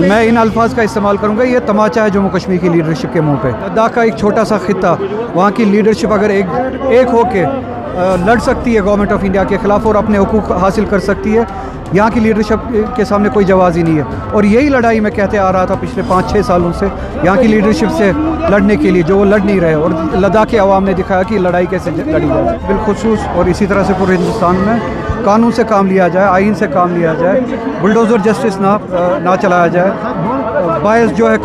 मैं इन अल्फाज का इस्तेमाल करूँगा, ये तमाचा है जम्मू कश्मीर की लीडरशिप के मुंह पे। लद्दाख का एक छोटा सा खित्ता, वहाँ की लीडरशिप अगर एक होके लड़ सकती है गवर्नमेंट ऑफ इंडिया के ख़िलाफ़ और अपने हुकूक हासिल कर सकती है, यहाँ की लीडरशिप के सामने कोई जवाज़ ही नहीं है। और यही लड़ाई मैं कहते आ रहा था पिछले 5-6 सालों से, यहाँ की लीडरशिप से लड़ने के लिए, जो वो लड़ नहीं रहे। और लद्दाख के अवाम ने दिखाया कि लड़ाई कैसे लड़ी जाए बिलखुसूस। और इसी तरह से पूरे हिंदुस्तान में कानून से काम लिया जाए, आइन से काम लिया जाए, बुलडोज़र जस्टिस ना चलाया जाए, बायस जो है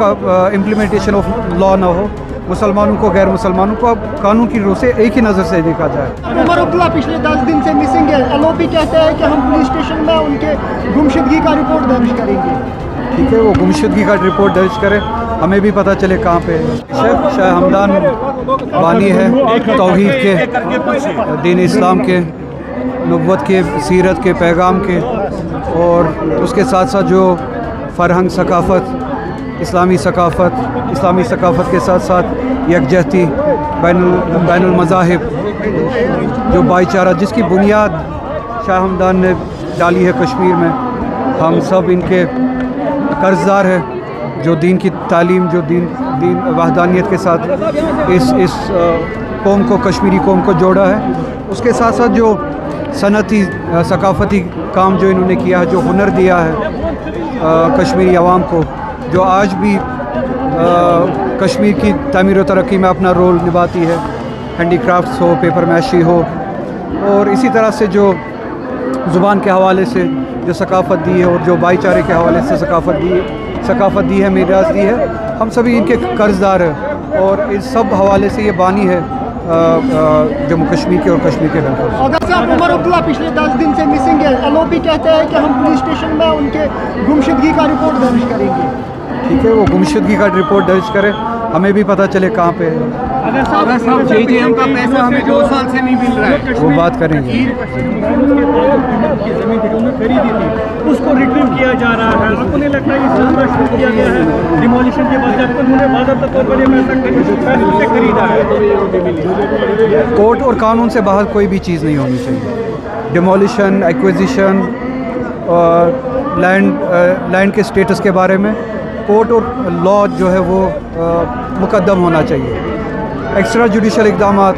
इम्प्लीमेंटेशन ऑफ लॉ ना हो, मुसलमानों को गैर मुसलमानों को अब कानून की रूह से एक ही नज़र से देखा जाए। उमर अब्दुल्ला पिछले 10 दिन से मिसिंग है। एलओपी कहते हैं कि हम पुलिस स्टेशन में उनके गुमशुदगी का रिपोर्ट दर्ज करेंगे। ठीक है, वो गुमशुदगी का रिपोर्ट दर्ज करे, हमें भी पता चले कहाँ पे। शेख शाह हमदान बानी है तौहीद के, दीन इस्लाम के, नबुव्वत के, सीरत के, पैगाम के, और उसके साथ साथ जो फ़रहंग सकाफ़त, इस्लामी सकाफ़त के साथ साथ यकजहती बैनुल मज़ाहिब, जो भाईचारा जिसकी बुनियाद शाह हमदान ने डाली है कश्मीर में, हम सब इनके कर्जदार हैं। जो दीन की तालीम, जो दीन वहदानियत के साथ इस कौम को, कश्मीरी कौम को जोड़ा है, उसके साथ साथ जो सनती सकाफ़ती काम जो इन्होंने किया है, जो हुनर दिया है कश्मीरी अवाम को, जो आज भी कश्मीर की तामीर व तरक्की में अपना रोल निभाती है, हैंडी क्राफ्ट्स हो, पेपर मैशी हो, और इसी तरह से जो ज़ुबान के हवाले से जो सकाफ़त दी है, और जो भाईचारे के हवाले से सकाफ़त दी है, मीरास दी है, हम सभी इनके कर्जदार हैं। और इस सब हवाले से ये बानी है जम्मू कश्मीर के और कश्मीर के बिल्कुल। अगर साहब उमर अब्दुल्ला पिछले 10 दिन से मिसिंग है। एलओपी कहते हैं कि हम पुलिस स्टेशन में उनके गुमशुदगी का रिपोर्ट दर्ज करेंगे। ठीक है, वो गुमशुदगी का रिपोर्ट दर्ज करे, हमें भी पता चले कहाँ पे है। अगर साहब जेजेएम का पैसा हमें 2 साल से नहीं मिल रहा है, वो बात करेंगे। उसको रिट्रीव किया जा रहा है, आपको नहीं लगता है सिलसिला शुरू किया गया है डिमोलिशन के बाद, जब उन्होंने बाज़ाब्ता तौर पर पैसा खरीदा है? कोर्ट और कानून से बाहर कोई भी चीज़ नहीं होनी चाहिए। डिमोलिशन, एक्विजिशन और लैंड के स्टेटस के बारे में कोर्ट और लॉ जो है वो मुकद्दम होना चाहिए। एक्स्ट्रा जुडिशल इक़दामात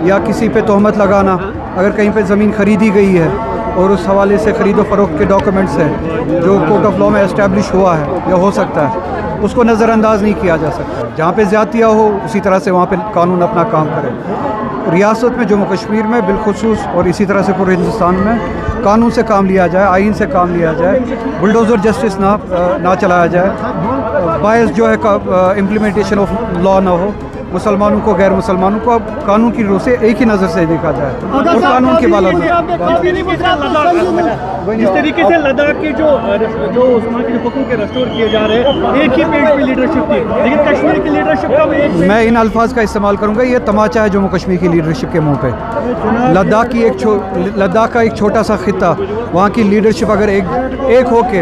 या किसी पे तोहमत लगाना, अगर कहीं पे ज़मीन ख़रीदी गई है और उस हवाले से ख़रीदो फ़रोख्त के डॉक्यूमेंट्स हैं जो कोर्ट ऑफ लॉ में एस्टैब्लिश हुआ है या हो सकता है, उसको नज़रअंदाज नहीं किया जा सकता। जहाँ पे ज़्यादतियाँ हो उसी तरह से वहाँ पे कानून अपना काम करे। रियासत में जम्मू कश्मीर में बिलखुसूस और इसी तरह से पूरे हिंदुस्तान में कानून से काम लिया जाए, आइन से काम लिया जाए, बुलडोज़र जस्टिस ना चलाया जाए, बायस जो है इम्प्लीमेंटेशन ऑफ लॉ ना हो, मुसलमानों को गैर मुसलमानों को अब कानून की रूह से एक ही नज़र से देखा जाए और कानून के बाला। इस तरीके से लद्दाख के जो वहाँ के हुकूक के रेस्टोर किए जा रहे हैं, एक ही पेज पे लीडरशिप थी, लेकिन कश्मीर की लीडरशिप का मैं इन अल्फाज का इस्तेमाल करूँगा, ये तमाचा है जम्मू कश्मीर की लीडरशिप के मुंह पे। लद्दाख का एक छोटा सा खित्ता, वहाँ की लीडरशिप अगर एक होके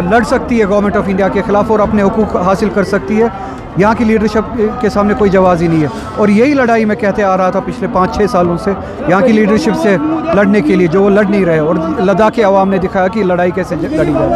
लड़ सकती है गवर्नमेंट ऑफ इंडिया के ख़िलाफ़ और अपने हुकूक हासिल कर सकती है, यहाँ की लीडरशिप के सामने कोई जवाज़ ही नहीं है। और यही लड़ाई मैं कहते आ रहा था पिछले 5-6 सालों से, यहाँ की लीडरशिप से लड़ने के लिए, जो वो लड़ नहीं रहे। और लद्दाख के अवाम ने दिखाया कि लड़ाई कैसे लड़ी जाए।